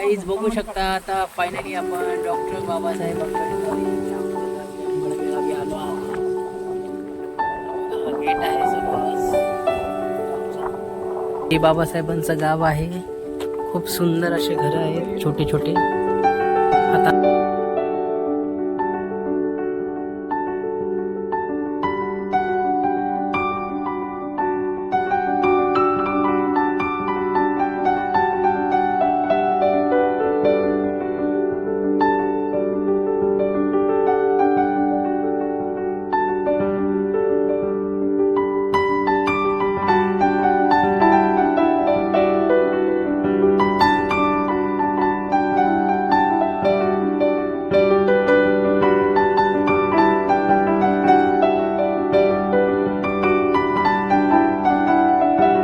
काहीच बघू शकता. आता फायनली आपण डॉक्टर बाबासाहेब आंबेडकर आलो आहोत. गेट आहे समोरच. हे बाबासाहेबांचं गाव आहे. खूप सुंदर असे घर आहेत छोटे छोटे. आता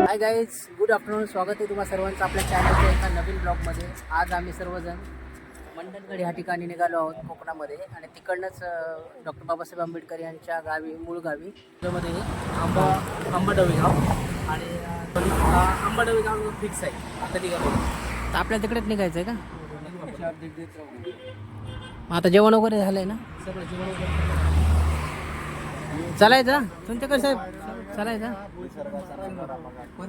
हाय गाईज, गुड आफ्टरनून. स्वागत आहे तुम्हा सर्वांचं आपल्या चॅनलच्या एका नवीन ब्लॉगमध्ये. आज आम्ही सर्वजण मंडणगड ह्या ठिकाणी निघालो आहोत कोकणामध्ये. आणि तिकडनंच डॉक्टर बाबासाहेब आंबेडकर यांच्या गावी, मूळ गावी त्यामध्ये आंबाडवी गाव आणि आंबाडवी गाव फिक्स आहे. आता निघालो तर आपल्याला तिकडेच निघायचं आहे का? आता जेवण वगैरे झालं आहे ना? सगळं जेवण वगैरे चालायचं तुमच्याकडे साहेब, चालायचं.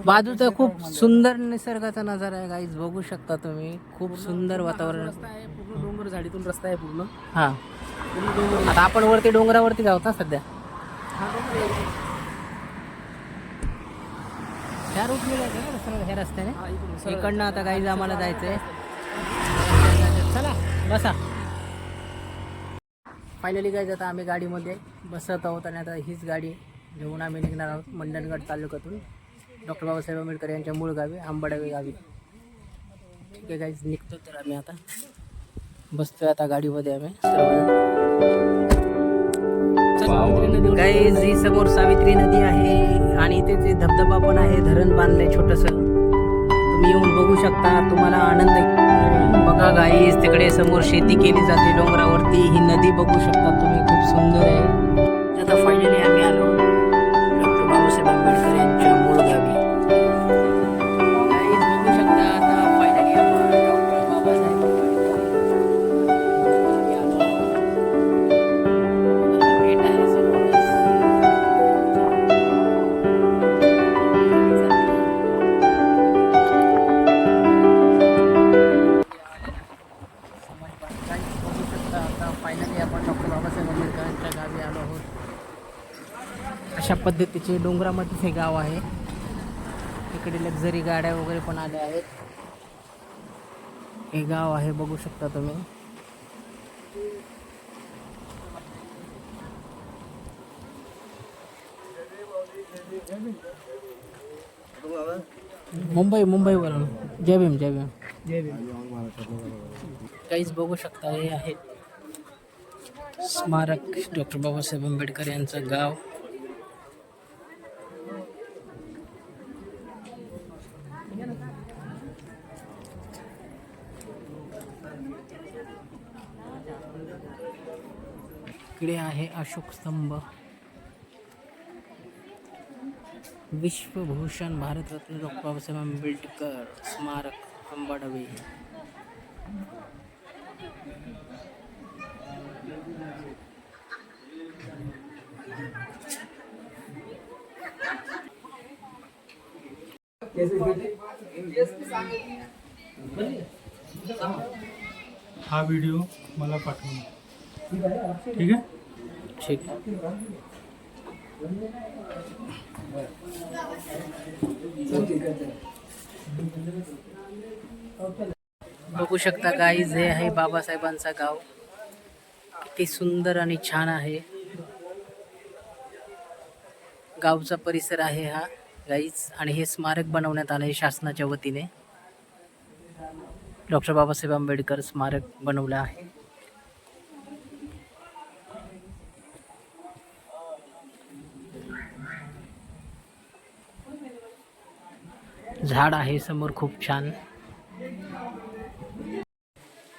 बाजूचा खूप सुंदर निसर्गाचा नजारा आहे गाईज, बघू शकता तुम्ही. खूप सुंदर वातावरण आहे. पूर्ण डोंगर झाडीतून रस्ता आहे पूर्ण. हा, आता आपण वरती डोंगरावरती जाऊ ना सध्या. ह्या रूटने जायचं ना सरळ, ह्या रस्त्याने इकडनं. आता गाईज आम्हाला जायचंय. चला बसा. फायनली गाईज आता आम्ही गाडीमध्ये बसत आहोत आणि आता हीच गाडी घेऊन आम्ही निघणार आहोत मंडणगड तालुक्यातून डॉक्टर बाबासाहेब आंबेडकर यांच्या मूळ गावी, आंबाडवी गावी. ठीक आहे गाईज, निघतो तर आम्ही आता. बसतोय आता गाडीमध्ये आम्ही सर्वजण. गाईज ही समोर सावित्री नदी आहे आणि इथे ते धबधबा पण आहे, धरण बांधलंय छोटस. तुम्ही येऊन बघू शकता, तुम्हाला आनंद. बघा गाईज, तिकडे समोर शेती केली जाते डोंगरावरती. ही नदी बघू शकता तुम्ही, खूप सुंदर आहे. आता फायनली आम्ही आलो डॉक्टर बाबासाहेब आंबेडकर यांच्या मूळ गावी. गाईज बघू शकता, आता फायनली आपण डॉक्टर बाबासाहेब गेट आहे समोरच. फायनली आपण डॉक्टर बाबासाहेब आंबेडकरांच्या गावी आलो आहोत. अशा पद्धतीचे डोंगरामध्येच हे गाव आहे. इकडे लक्झरी गाड्या वगैरे पण आल्या आहेत. हे गाव आहे, बघू शकता तुम्ही. मुंबईवरून. जय भीम, जय भीम, जय भीम. काहीच बघू शकता, हे आहे स्मारक डॉक्टर बाबासाहेब आंबेडकर यांचं गाव. इकडे आहे अशोक स्तंभ, विश्वभूषण भारतरत्न डॉक्टर बाबासाहेब आंबेडकर स्मारक, आंबाडवी. हा व्हिडिओ मला पाठवून, ठीक आहे? ठीक. बघू शकता गाईज, हे आहे बाबासाहेबांचा गाव. किती सुंदर आणि छान आहे गावचा परिसर आहे हा गाईज. आणि हे स्मारक बनवण्यात आलं आहे शासनाच्या वतीने. डॉक्टर बाबासाहेब आंबेडकर स्मारक बनवलं आहे. झाड आहे समोर खूप छान.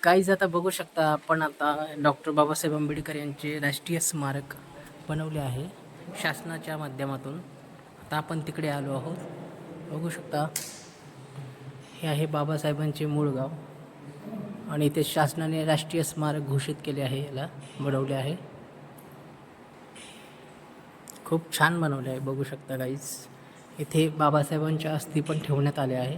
काहीच आता बघू शकता आपण, आता डॉक्टर बाबासाहेब आंबेडकर यांचे राष्ट्रीय स्मारक बनवले आहे शासनाच्या माध्यमातून. आता आपण तिकडे आलो आहोत, बघू शकता. हे आहे बाबासाहेबांचे मूळ गाव. आणि ते शासनाने राष्ट्रीय स्मारक घोषित केले आहे, याला बनवले आहे. खूप छान बनवले आहे, बघू शकता गाईज. इथे बाबासाहेबांच्या अस्थी पण ठेवण्यात आल्या आहे.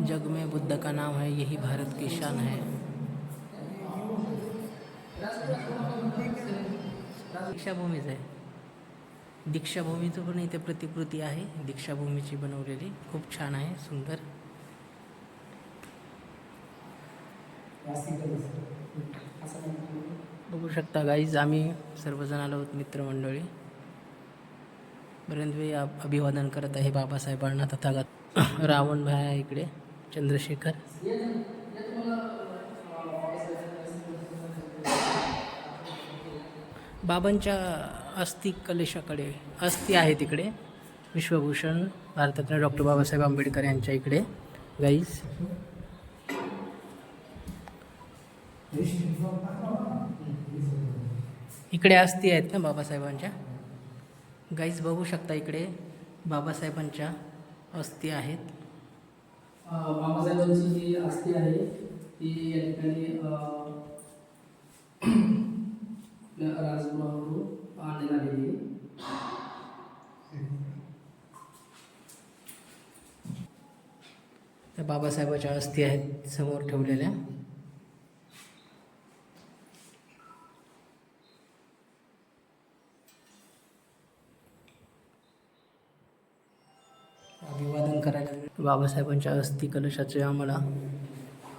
जग में बुद्ध का नाम है, यही भारत की शान है. दीक्षाभूमीच आहे. दीक्षाभूमीचं पण इथे प्रतिकृती आहे, दीक्षाभूमीची बनवलेली. खूप छान आहे, सुंदर. बघू शकता गाईज, आम्ही सर्वजण आलो आहोत मित्रमंडळी. बरेच वेळी अभिवादन करत आहे बाबासाहेबांना. तथागत रावण भाई आहे इकडे, चंद्रशेखर. बाबांच्या अस्थि कलशाकडे अस्थि आहे तिकडे, विश्वभूषण भारतरत्न डॉक्टर बाबासाहेब आंबेडकर यांच्या इकडे गाईज. इकडे अस्थि आहेत ना बाबासाहेबांच्या गाईज, बघू शकता. इकडे बाबासाहेबांच्या अस्थि आहेत. बाबासाहेबांची जी अस्थि आहे ती या ठिकाणी राजगृहावरून आणण्यात आलेली आहे. त्या बाबासाहेबांच्या अस्थि आहेत समोर ठेवलेल्या. अभिवादन करायला बाबासाहेबांच्या अस्थि कलशाचे आम्हाला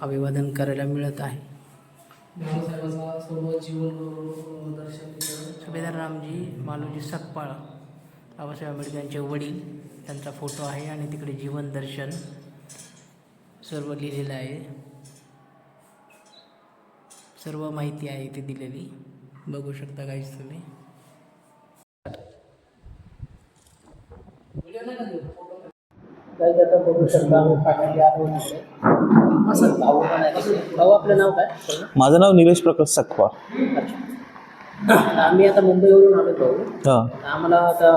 अभिवादन करायला मिळत आहे. बाबासाहेबांचा सर्व जीवन दर्शन सुभेदार रामजी मालोजी सकपाळ, बाबासाहेब आंबेडकर यांचे वडील, त्यांचा फोटो आहे. आणि तिकडे जीवन दर्शन सर्व लिहिलेलं आहे, सर्व माहिती आहे इथे दिलेली. बघू शकता गाईज तुम्ही. गाईज आता बघू शकता आम्ही फायनली आलो इकडे. असं भाऊ पण आहे. भाऊ आपलं नाव काय? माझं नाव निलेश प्रकाश सकपाळ. अच्छा, आम्ही आता मुंबईवरून आलो भाऊ. हां. आम्हाला आता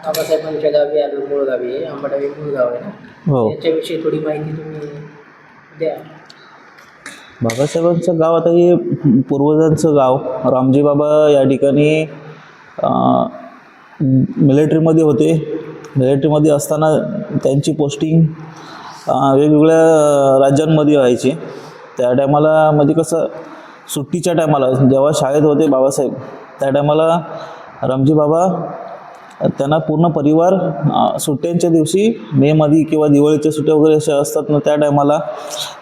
बाबासाहेबांच्या गावी आलो, मूळ गावी आंबाडावी मूळ गाव आहे ना. हो. याच्याविषयी थोडी माहिती तुम्ही द्या. बाबासाहेबांचं गाव आता हे पूर्वजांचं गाव. रामजी बाबा या ठिकाणी मिलिटरीमध्ये होते. मिलिटरीमध्ये असताना त्यांची पोस्टिंग वेगवेगळ्या राज्यांमध्ये व्हायची. त्या टायमाला म्हणजे कसं सुट्टीच्या टायमाला जेव्हा शाळेत होते बाबासाहेब, त्या टायमाला रामजी बाबा त्यांना पूर्ण परिवार सुट्ट्यांच्या दिवशी मेमध्ये किंवा दिवाळीच्या सुट्ट्या वगैरे अशा असतात ना, त्या टायमाला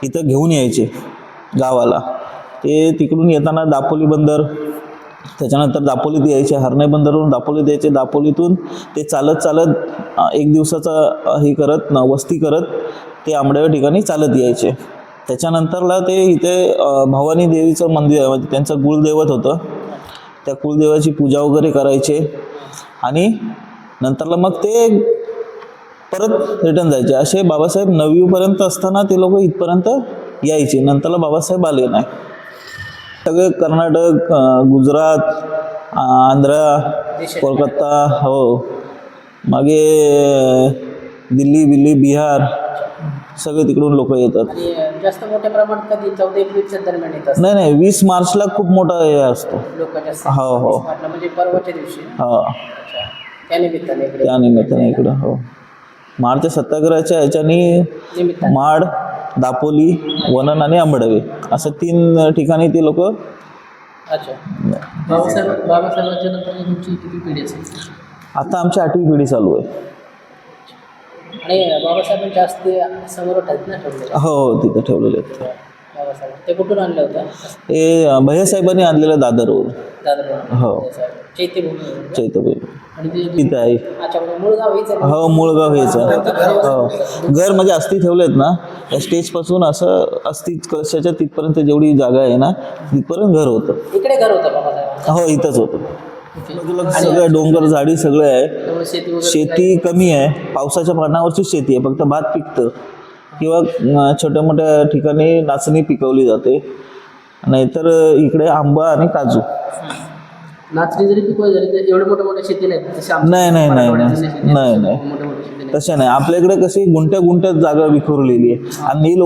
इथं घेऊन यायचे गावाला. ते तिकडून येताना दापोली बंदर, त्याच्यानंतर दापोलीत यायचे, हरणाई बंदरवरून दापोलीत यायचे. दापोलीतून ते चालत चालत एक दिवसाचा हे करत वस्ती करत ते आंबड्या ठिकाणी चालत यायचे. त्याच्यानंतरला ते इथे भवानी देवीचं मंदिर आहे, म्हणजे त्यांचं कुलदैवत होतं. त्या कुलदेवाची पूजा वगैरे करायचे आणि नंतरला मग ते परत रिटर्न जायचे. असे बाबासाहेब 9वीपर्यंत असताना ते लोक इथपर्यंत यायचे. नंतरला बाबासाहेब आले नाही. सगळे कर्नाटक, गुजरात, आंध्र, कोलकाता, हो मागे दिल्ली, बिहार, सगळे तिकडून लोक येतात. आणि जास्त मोठ्या प्रमाणात कधी 14 एप्रिलच्या दरम्यान येतात? नाही, 20 मार्चला खूप मोठा हे असतो लोक जास्त. हो. म्हणजे परवाच्या दिवशी. हो, त्यानिमित्ताने इकडे. त्यानिमित्ताने इकडं. हो, माडच्या सत्याग्रहाच्या ह्याच्यानी माड, दापोली, वनन आणि आंबडवे असं 3 ठिकाणी ते लोक. अच्छा, बाबासाहेबांच्या नंतर तुमची किती पिढी असेल? आता आमची 8वी पिढी चालू आहे. आणि बाबासाहेबांच्या अस्थी समोर आहेत ना ठेवले? हो, तिथं ठेवलेले आहेत. बाबासाहेब ते कुठून आणलं होतं? हे भैयासाहेबांनी आणलेलं दादरवरून. दादर. हो, चैत्यभूमी. चैत्यभूमी आणि ते तिथं आहे. अच्छा, मूळ गाव हेच आहे? हो, मूळ गाव हेच आहे. हो, घर म्हणजे अस्थी ठेवलेत ना, त्या स्टेजपासून असं अस्थी कलशाच्या तिथपर्यंत जेवढी जागा आहे ना, तिथपर्यंत घर होतं. इकडे घर होतं बाबासाहेब? हो, इथंच होतं. सगळं डोंगर झाडी सगळं आहे. शेती कमी आहे, पावसाच्या पाण्यावरची शेती आहे. फक्त भात पिकतं किंवा छोट्या मोठ्या ठिकाणी नाचणी पिकवली जाते. नाहीतर इकडे आंबा आणि काजू. नाचणी जरी पिकवायची झाली तर एवढे मोठे मोठे शेती नाहीत जसे आमच्या नाही नाही नाही मराठवाड्यात नाही जसे शेती आहेत, नाही तसे नाही मोठे मोठे शेती नाहीत. तशा नाही. आपल्याकडे कशी गुंठ्या गुंठ्यात जागा विखुरलेली आहे आणि ही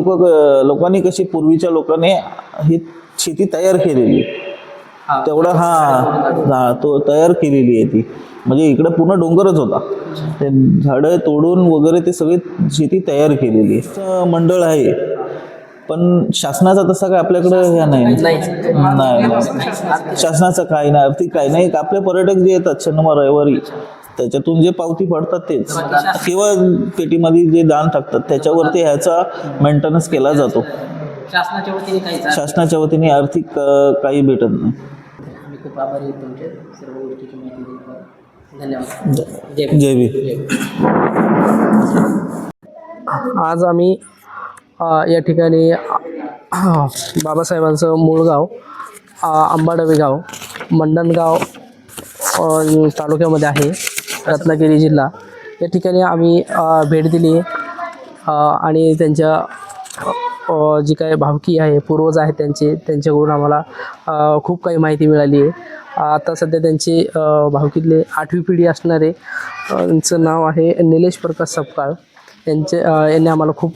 लोकांनी कशी पूर्वीच्या लोकांनी ही शेती तयार केलेली आहे. हा. तेवढा तो तयार केलेली आहे ती. म्हणजे इकडे पूर्ण डोंगरच होता, ते झाडं तोडून वगैरे ते सगळी शेती तयार केलेली आहे. असं मंडळ आहे, पण शासनाचा तसा काय आपल्याकडे हे नाही. शासनाचं काही नाही, आर्थिक काही नाही. आपले पर्यटक जे येतात शनिवार रविवारी त्याच्यातून जे पावती पडतात तेच, किंवा पेटीमध्ये जे दान टाकतात त्याच्यावरती ह्याचा मेंटेनन्स केला जातो. शासनाच्या वतीने काही शासनाच्या वतीने आर्थिक काही भेटत नाही. आम्ही खूप आभारी आहेत तुमचे सर्व गोष्टीची माहिती दिल्याबद्दल. धन्यवाद. जय भीम. जय भीम. आज आम्ही या ठिकाणी बाबासाहेबांचं मूळ गाव अंबाडवे गाव मंडणगाव तालुक्यामध्ये आहे, रत्नागिरी जिल्हा. या ठिकाणी आम्ही भेट दिली आणि त्यांच्या जी काही भावकी आहे, पूर्वज आहेत त्यांच्याकडून आम्हाला खूप काही माहिती मिळाली आहे. आता सध्या त्यांची भावकीतले 8वी पिढी असणारे यांचं नाव आहे निलेश प्रकाश सपकाळ. यांनी आम्हाला खूप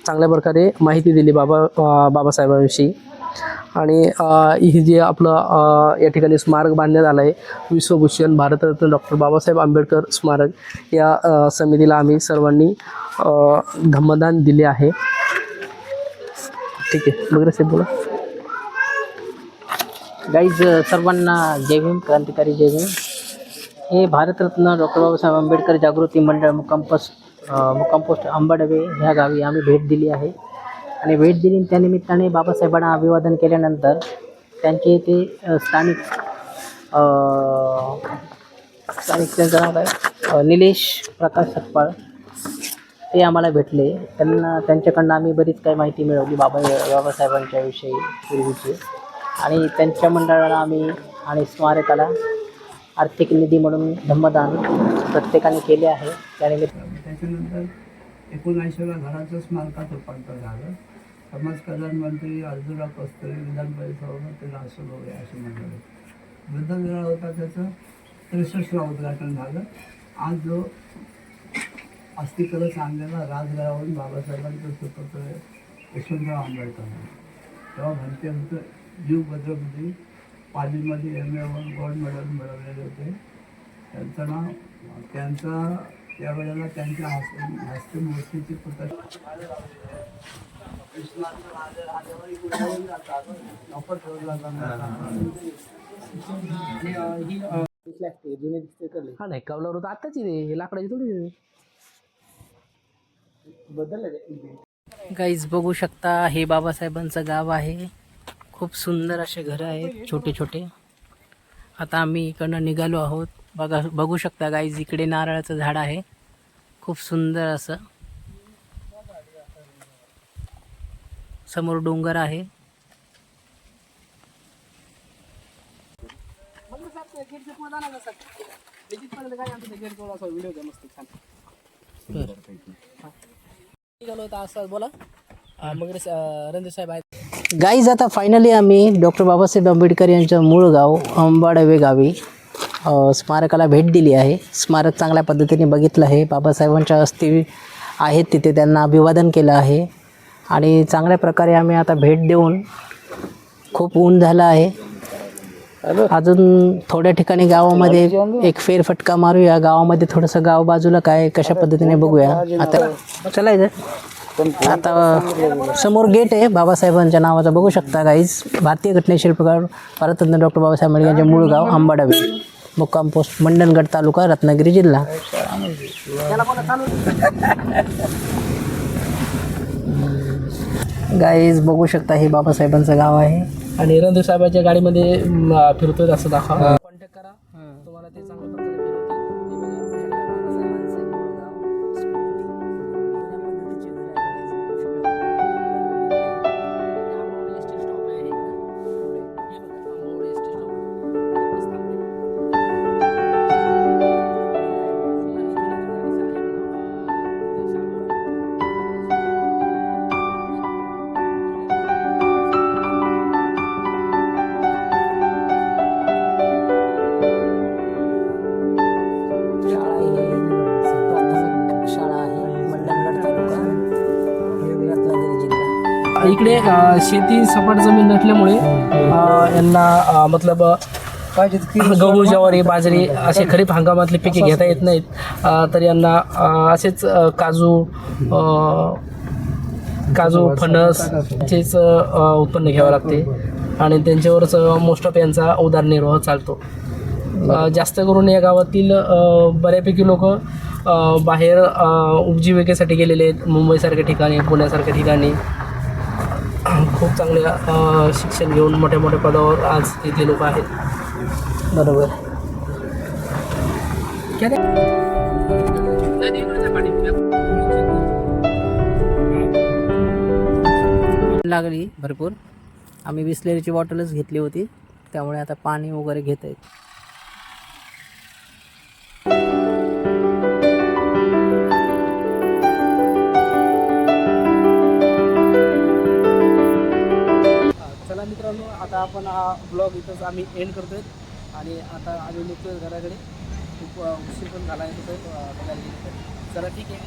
चांगल्या प्रकारे माहिती दिली बाबासाहेबांविषयी. आणि ही जे आपलं या ठिकाणी स्मारक बांधण्यात आलं आहे, विश्वभूषण भारतरत्न डॉक्टर बाबासाहेब आंबेडकर स्मारक, या समितीला आम्ही सर्वांनी धम्मदान दिले आहे. ठीक आहे, बघा साहेब बोला. गाईज सर्वांना जय भीम, क्रांतिकारी जय भीम. हे भारतरत्न डॉक्टर बाबासाहेब आंबेडकर जागृती मंडळ मुक्काम पोस्ट अंबाडवे ह्या गावी आम्ही भेट दिली आहे. आणि भेट दिली त्यानिमित्ताने बाबासाहेबांना अभिवादन केल्यानंतर त्यांचे ते स्थानिक त्यांचं नाव काय निलेश प्रकाश सपकाळ ते आम्हाला भेटले. त्यांच्याकडनं आम्ही बरीच काही माहिती मिळवली बाबासाहेबांच्या विषयी पूर्वीची. आणि त्यांच्या मंडळाला आम्ही आणि स्मारकाला आर्थिक निधी म्हणून धम्मदान प्रत्येकाने केले आहे. त्यानिमित्त त्याच्यानंतर 1980ला घराचं स्मारकात रूपांतर झालं. समाज कल्याण मंत्री अर्जुना कस्तुरी विधान परिषदेवर ते रासोबे असे म्हणले. वृद्धविहार होता त्याचं 63वा उद्घाटन झालं. आज जो अस्थिकलश आणलेला राजगडावरून बाबासाहेबांचं सुपुत्र यशवंतराव आंबेडकर तेव्हा म्हणते होतं जीव भद्रपती पालीमध्ये MA1 गोल्ड मेडल मिळवलेले होते. त्यांचं नाव त्यावेळेला त्यांच्या हस्ते मूर्तीची हा नाही कवलावर होतं आत्ताची रे, लाकडाची थोडी बदललं. गाईज बघू शकता हे बाबासाहेबांचं गाव आहे. खूप सुंदर असे घरं आहेत छोटे छोटे. आता आम्ही इकडनं निघालो आहोत. बघू शकता गाईज इकडे नारळाचं झाड आहे खूप सुंदर असं. समोर डोंगर आहे. बोला गाईज आता फायनली आम्ही डॉक्टर बाबासाहेब आंबेडकर यांच्या मूळ गाव अंबाडवे गावी स्मारकाला भेट दिली आहे. स्मारक चांगल्या पद्धतीने बघितलं आहे. बाबासाहेबांच्या अस्थी आहेत तिथे, त्यांना अभिवादन केलं आहे. आणि चांगल्या प्रकारे आम्ही आता भेट देऊन खूप ऊन झालं आहे. अजून थोड्या ठिकाणी गावामध्ये एक फेरफटका मारूया. गावामध्ये थोडंसं गाव बाजूला काय कशा पद्धतीने बघूया. आता चलायचं. आता समोर गेट आहे बाबासाहेबांच्या नावाचा, बघू शकता गाईज. भारतीय घटनाशिल्पकार भारतरत्न डॉक्टर बाबासाहेब आंबेडकर यांचे मूळ गाव अंबाडवे, मुक्काम पोस्ट मंडणगड तालुका, रत्नागिरी जिल्हा. गाईज बघू शकता हे बाबासाहेबांचं गाव आहे. आणि रणधीर साहेबांच्या गाडीमध्ये फिरतोय असं दाखवा. कॉन्टॅक्ट करा, तुम्हाला ते चांगलं प्रकारे इकडे शेती सपाट जमीन नसल्यामुळे यांना मतलब गहू ज्वारी बाजरी असे खरीप हंगामातले पिके घेता येत नाहीत. तर यांना असेच काजू फणसचेच उत्पन्न घ्यावं लागते आणि त्यांच्यावरच मोस्ट ऑफ यांचा उदरनिर्वाह चालतो. जास्त करून या गावातील बऱ्यापैकी लोक बाहेर उपजीविकेसाठी गेलेले आहेत. मुंबईसारख्या ठिकाणी, पुण्यासारख्या ठिकाणी खूप चांगल्या शिक्षण घेऊन मोठ्या मोठ्या पदावर आज इथे लोक आहेत. बरोबर. लागली भरपूर. आम्ही बिस्लेरीची बॉटलच घेतली होती, त्यामुळे आता पाणी वगैरे घेत आहेत. चला मित्रांनो, आता आपण हा ब्लॉग इथंच आम्ही एंड करतोय आणि आता आम्ही निघतोय घराकडे. खूप उशीर पण झाला आहे तिथं. चला ठीक आहे.